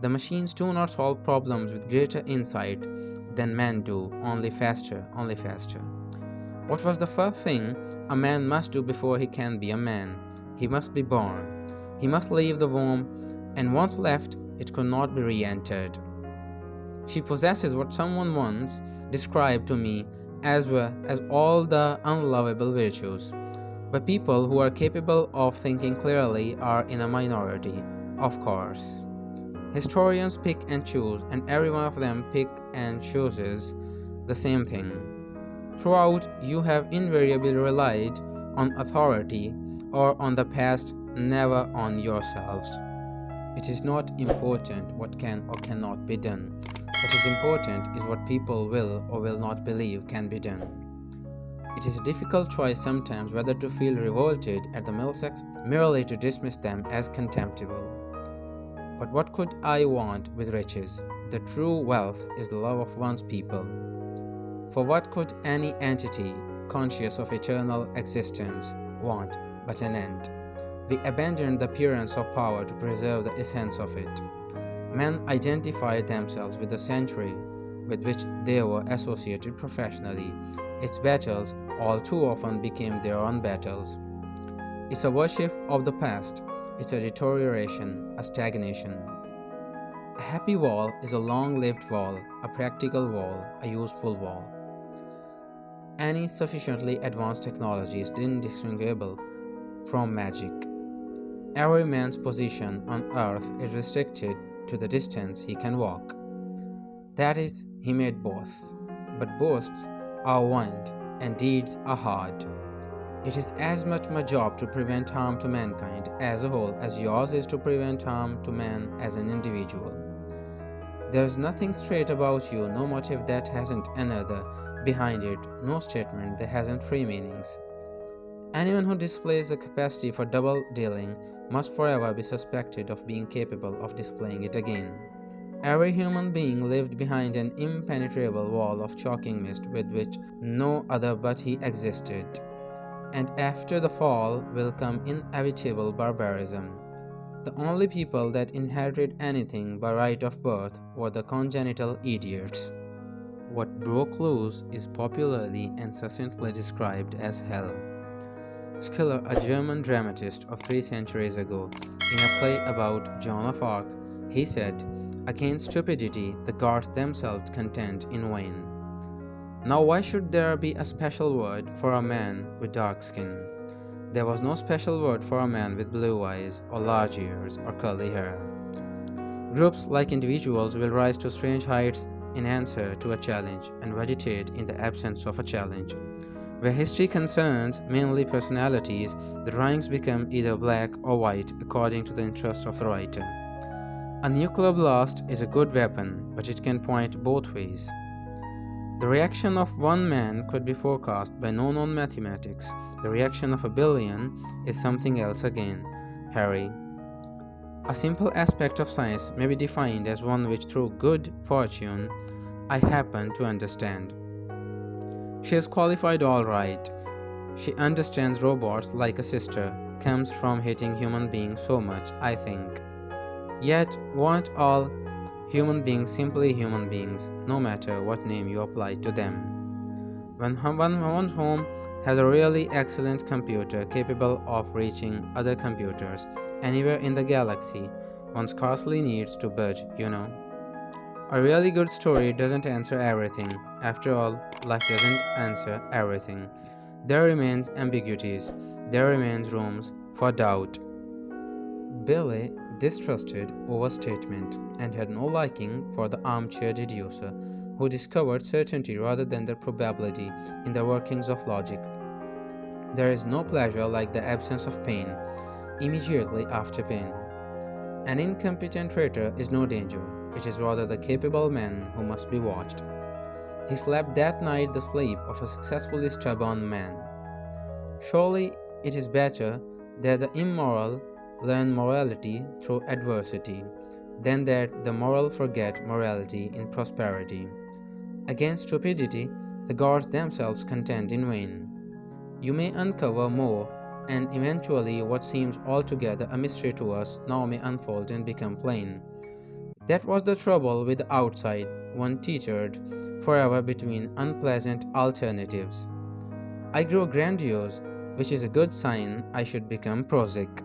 The machines do not solve problems with greater insight than men do, only faster, only faster. What was the first thing a man must do before he can be a man? He must be born. He must leave the womb, and once left, it could not be re-entered. She possesses what someone once described to me as well as all the unlovable virtues. But people who are capable of thinking clearly are in a minority, of course. Historians pick and choose, and every one of them pick and chooses the same thing. Throughout, you have invariably relied on authority or on the past, never on yourselves. It is not important what can or cannot be done. What is important is what people will or will not believe can be done. It is a difficult choice sometimes whether to feel revolted at the Millsacks merely to dismiss them as contemptible. But what could I want with riches? The true wealth is the love of one's people. For what could any entity, conscious of eternal existence, want but an end? We abandoned the appearance of power to preserve the essence of it. Men identified themselves with the century with which they were associated professionally. Its battles all too often became their own battles. It's a worship of the past. It's a deterioration, a stagnation. A happy wall is a long-lived wall, a practical wall, a useful wall. Any sufficiently advanced technology is indistinguishable from magic. Every man's position on earth is restricted to the distance he can walk. That is, he made both. But boasts are wind, and deeds are hard. It is as much my job to prevent harm to mankind as a whole as yours is to prevent harm to man as an individual. There is nothing straight about you, no motive that hasn't another behind it, no statement that hasn't three meanings. Anyone who displays a capacity for double dealing must forever be suspected of being capable of displaying it again. Every human being lived behind an impenetrable wall of choking mist with which no other but he existed. And after the fall will come inevitable barbarism. The only people that inherited anything by right of birth were the congenital idiots. What broke loose is popularly and succinctly described as hell. Schiller, a German dramatist of 3 centuries ago, in a play about Joan of Arc, he said, "Against stupidity the gods themselves contend in vain." Now why should there be a special word for a man with dark skin? There was no special word for a man with blue eyes, or large ears, or curly hair. Groups, like individuals, will rise to strange heights in answer to a challenge, and vegetate in the absence of a challenge. Where history concerns mainly personalities, the drawings become either black or white according to the interest of the writer. A nuclear blast is a good weapon, but it can point both ways. The reaction of one man could be forecast by no known mathematics. The reaction of a billion is something else again. Harry. A simple aspect of science may be defined as one which through good fortune I happen to understand. She is qualified all right. She understands robots like a sister, comes from hating human beings so much, I think. Yet, weren't all human beings simply human beings, no matter what name you apply to them? When one's home has a really excellent computer capable of reaching other computers anywhere in the galaxy, one scarcely needs to budge, you know. A really good story doesn't answer everything. After all, life doesn't answer everything. There remains ambiguities. There remains rooms for doubt. Billy distrusted overstatement and had no liking for the armchair deducer who discovered certainty rather than the probability in the workings of logic. There is no pleasure like the absence of pain immediately after pain. An incompetent traitor is no danger. It is rather the capable man who must be watched. He slept that night the sleep of a successfully stubborn man. Surely it is better that the immoral learn morality through adversity than that the moral forget morality in prosperity. Against stupidity, the gods themselves contend in vain. You may uncover more, and eventually what seems altogether a mystery to us now may unfold and become plain. That was the trouble with the outside. One teetered forever between unpleasant alternatives. I grew grandiose, which is a good sign I should become prosaic.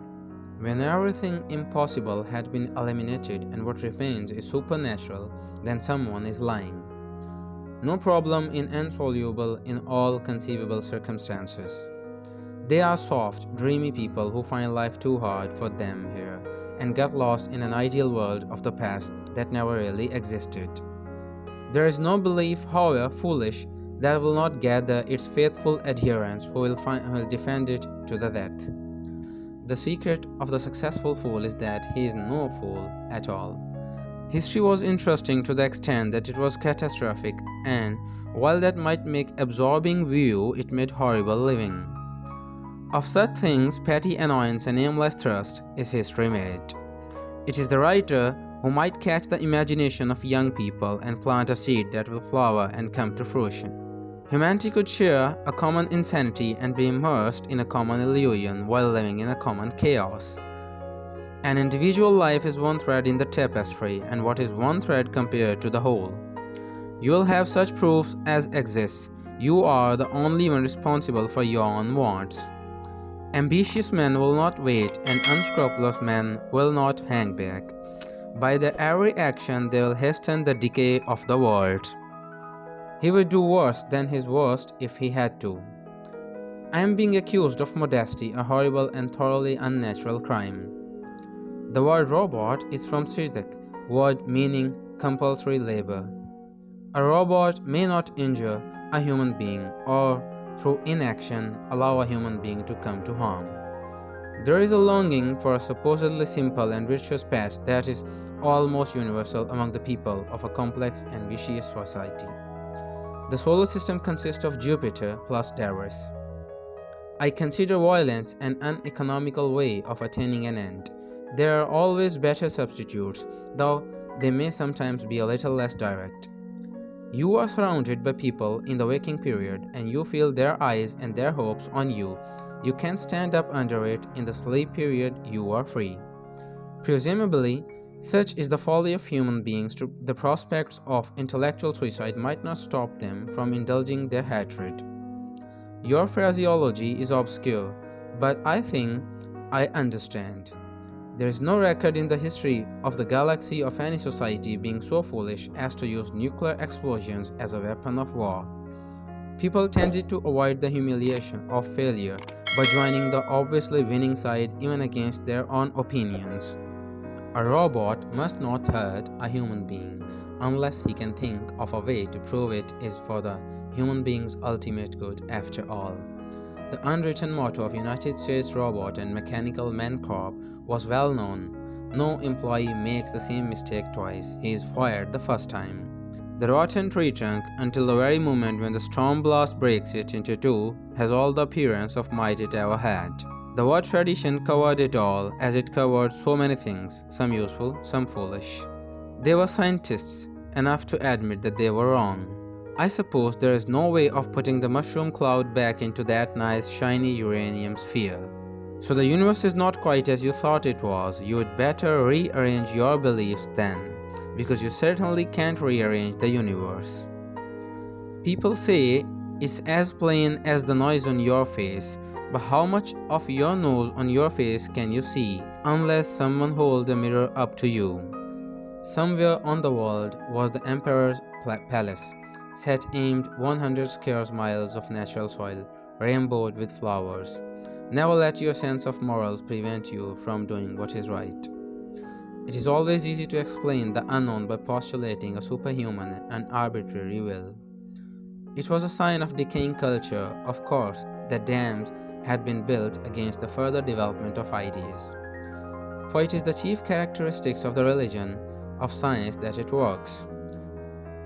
When everything impossible had been eliminated and what remains is supernatural, then someone is lying. No problem is insoluble in all conceivable circumstances. They are soft, dreamy people who find life too hard for them here and get lost in an ideal world of the past that never really existed. There is no belief, however foolish, that will not gather its faithful adherents who will defend it to the death. The secret of the successful fool is that he is no fool at all. History was interesting to the extent that it was catastrophic, and while that might make absorbing view, it made horrible living. Of such things, petty annoyance and aimless thirst is history made. It is the writer who might catch the imagination of young people and plant a seed that will flower and come to fruition. Humanity could share a common insanity and be immersed in a common illusion while living in a common chaos. An individual life is one thread in the tapestry, and what is one thread compared to the whole? You will have such proofs as exists. You are the only one responsible for your own wants. Ambitious men will not wait, and unscrupulous men will not hang back. By their every action, they will hasten the decay of the world. He would do worse than his worst if he had to. I am being accused of modesty, a horrible and thoroughly unnatural crime. The word robot is from Isaac, word meaning compulsory labor. A robot may not injure a human being or, through inaction, allow a human being to come to harm. There is a longing for a supposedly simple and virtuous past that is almost universal among the people of a complex and vicious society. The solar system consists of Jupiter plus Darius. I consider violence an uneconomical way of attaining an end. There are always better substitutes, though they may sometimes be a little less direct. You are surrounded by people in the waking period, and you feel their eyes and their hopes on you. You can stand up under it. In the sleep period, you are free. Presumably, such is the folly of human beings. The prospects of intellectual suicide might not stop them from indulging their hatred. Your phraseology is obscure, but I think I understand. There is no record in the history of the galaxy of any society being so foolish as to use nuclear explosions as a weapon of war. People tended to avoid the humiliation of failure by joining the obviously winning side even against their own opinions. A robot must not hurt a human being unless he can think of a way to prove it is for the human being's ultimate good after all. The unwritten motto of United States Robot and Mechanical Man Corp was well known. No employee makes the same mistake twice. He is fired the first time. The rotten tree trunk, until the very moment when the storm blast breaks it into two, has all the appearance of might it ever had. The word tradition covered it all, as it covered so many things, some useful, some foolish. They were scientists enough to admit that they were wrong. I suppose there is no way of putting the mushroom cloud back into that nice shiny uranium sphere. So the universe is not quite as you thought it was. You would better rearrange your beliefs then, because you certainly can't rearrange the universe. People say it's as plain as the noise on your face, but how much of your nose on your face can you see, unless someone holds a mirror up to you? Somewhere on the world was the Emperor's palace, set aimed 100 square miles of natural soil, rainbowed with flowers. Never let your sense of morals prevent you from doing what is right. It is always easy to explain the unknown by postulating a superhuman and arbitrary will. It was a sign of decaying culture, of course, that dams had been built against the further development of ideas. For it is the chief characteristics of the religion of science that it works.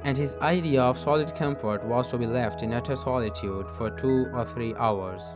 And his idea of solid comfort was to be left in utter solitude for 2 or 3 hours.